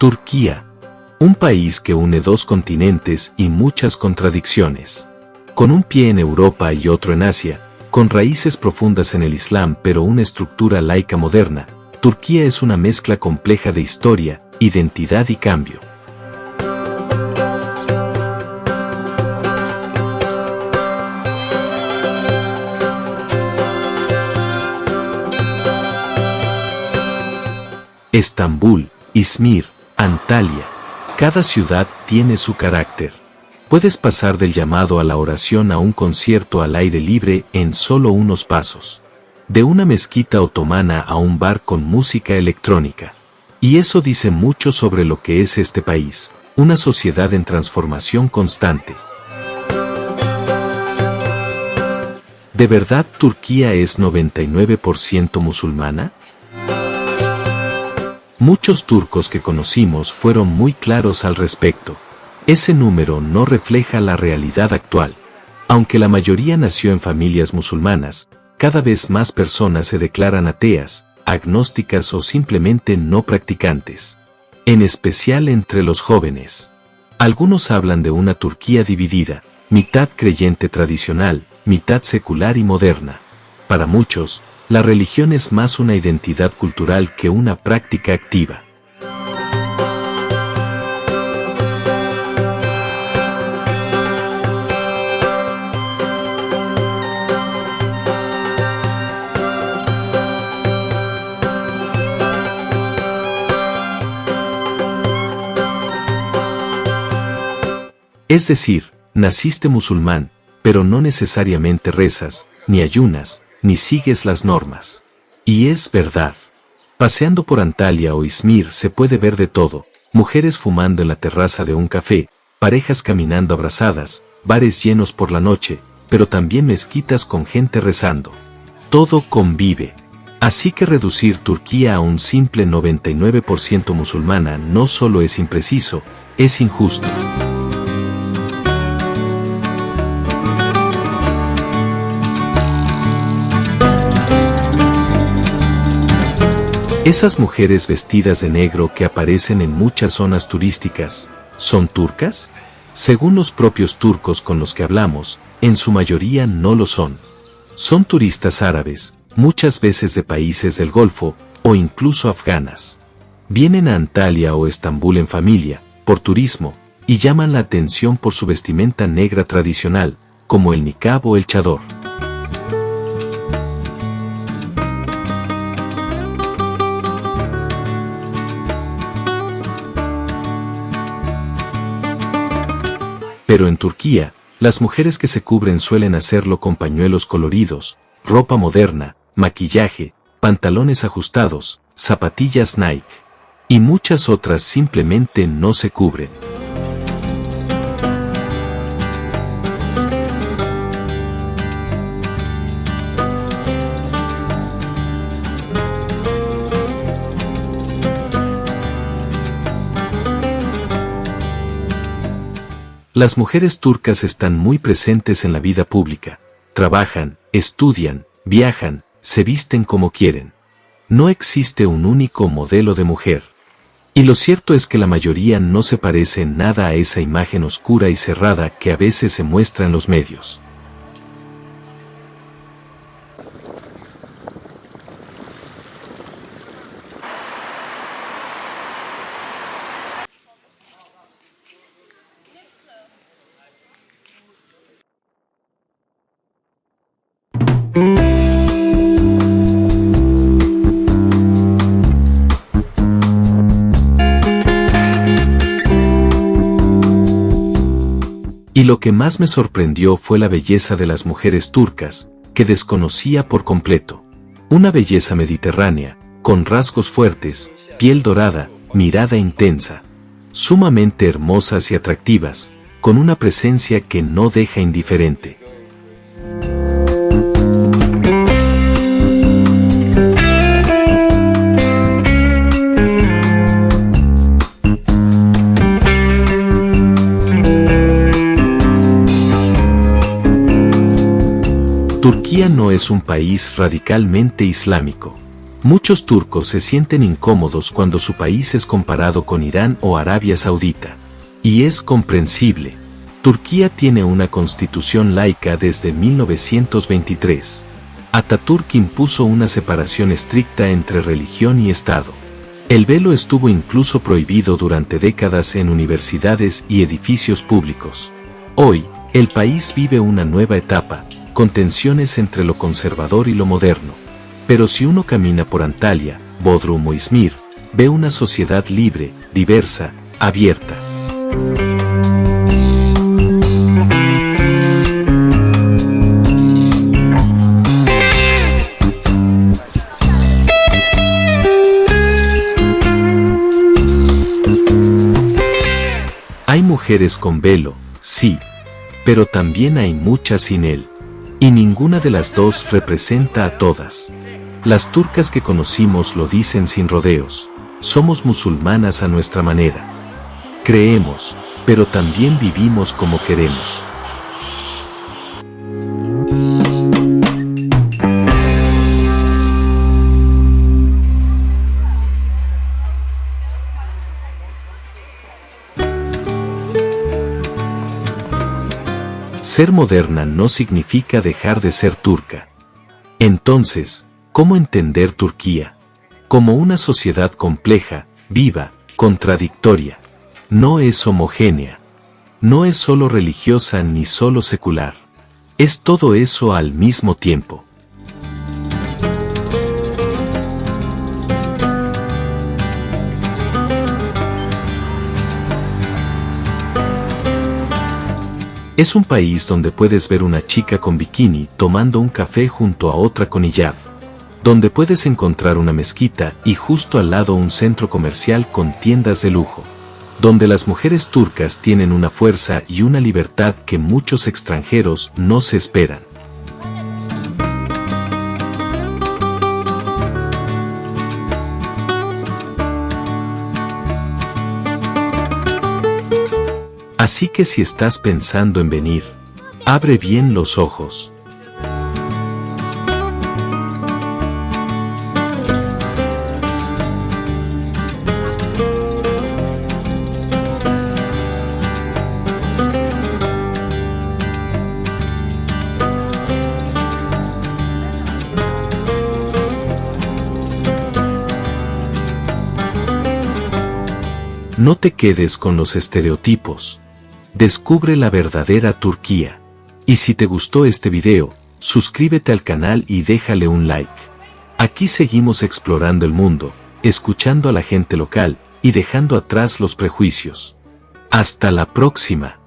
Turquía. Un país que une dos continentes y muchas contradicciones. Con un pie en Europa y otro en Asia, con raíces profundas en el Islam pero una estructura laica moderna, Turquía es una mezcla compleja de historia, identidad y cambio. Estambul, Izmir, Antalya. Cada ciudad tiene su carácter. Puedes pasar del llamado a la oración a un concierto al aire libre en solo unos pasos. De una mezquita otomana a un bar con música electrónica. Y eso dice mucho sobre lo que es este país, una sociedad en transformación constante. ¿De verdad Turquía es 99% musulmana? Muchos turcos que conocimos fueron muy claros al respecto. Ese número no refleja la realidad actual. Aunque la mayoría nació en familias musulmanas, cada vez más personas se declaran ateas, agnósticas o simplemente no practicantes. En especial entre los jóvenes. Algunos hablan de una Turquía dividida, mitad creyente tradicional, mitad secular y moderna. Para muchos, la religión es más una identidad cultural que una práctica activa. Es decir, naciste musulmán, pero no necesariamente rezas, ni ayunas, ni sigues las normas. Y es verdad. Paseando por Antalya o Izmir se puede ver de todo, mujeres fumando en la terraza de un café, parejas caminando abrazadas, bares llenos por la noche, pero también mezquitas con gente rezando. Todo convive. Así que reducir Turquía a un simple 99% musulmana no solo es impreciso, es injusto. Esas mujeres vestidas de negro que aparecen en muchas zonas turísticas, ¿son turcas? Según los propios turcos con los que hablamos, en su mayoría no lo son. Son turistas árabes, muchas veces de países del Golfo, o incluso afganas. Vienen a Antalya o Estambul en familia, por turismo, y llaman la atención por su vestimenta negra tradicional, como el niqab o el chador. Pero en Turquía, las mujeres que se cubren suelen hacerlo con pañuelos coloridos, ropa moderna, maquillaje, pantalones ajustados, zapatillas Nike. Y muchas otras simplemente no se cubren. Las mujeres turcas están muy presentes en la vida pública. Trabajan, estudian, viajan, se visten como quieren. No existe un único modelo de mujer. Y lo cierto es que la mayoría no se parece en nada a esa imagen oscura y cerrada que a veces se muestra en los medios. Y lo que más me sorprendió fue la belleza de las mujeres turcas, que desconocía por completo. Una belleza mediterránea, con rasgos fuertes, piel dorada, mirada intensa. Sumamente hermosas y atractivas, con una presencia que no deja indiferente. Turquía no es un país radicalmente islámico. Muchos turcos se sienten incómodos cuando su país es comparado con Irán o Arabia Saudita. Y es comprensible. Turquía tiene una constitución laica desde 1923. Atatürk impuso una separación estricta entre religión y Estado. El velo estuvo incluso prohibido durante décadas en universidades y edificios públicos. Hoy, el país vive una nueva etapa, con tensiones entre lo conservador y lo moderno. Pero si uno camina por Antalya, Bodrum o Izmir, ve una sociedad libre, diversa, abierta. Hay mujeres con velo, sí, pero también hay muchas sin él. Y ninguna de las dos representa a todas. Las turcas que conocimos lo dicen sin rodeos. Somos musulmanas a nuestra manera. Creemos, pero también vivimos como queremos. Ser moderna no significa dejar de ser turca. Entonces, ¿cómo entender Turquía? Como una sociedad compleja, viva, contradictoria. No es homogénea. No es solo religiosa ni solo secular. Es todo eso al mismo tiempo. Es un país donde puedes ver una chica con bikini tomando un café junto a otra con hijab. Donde puedes encontrar una mezquita y justo al lado un centro comercial con tiendas de lujo. Donde las mujeres turcas tienen una fuerza y una libertad que muchos extranjeros no se esperan. Así que si estás pensando en venir, abre bien los ojos. No te quedes con los estereotipos. Descubre la verdadera Turquía. Y si te gustó este video, suscríbete al canal y déjale un like. Aquí seguimos explorando el mundo, escuchando a la gente local y dejando atrás los prejuicios. Hasta la próxima.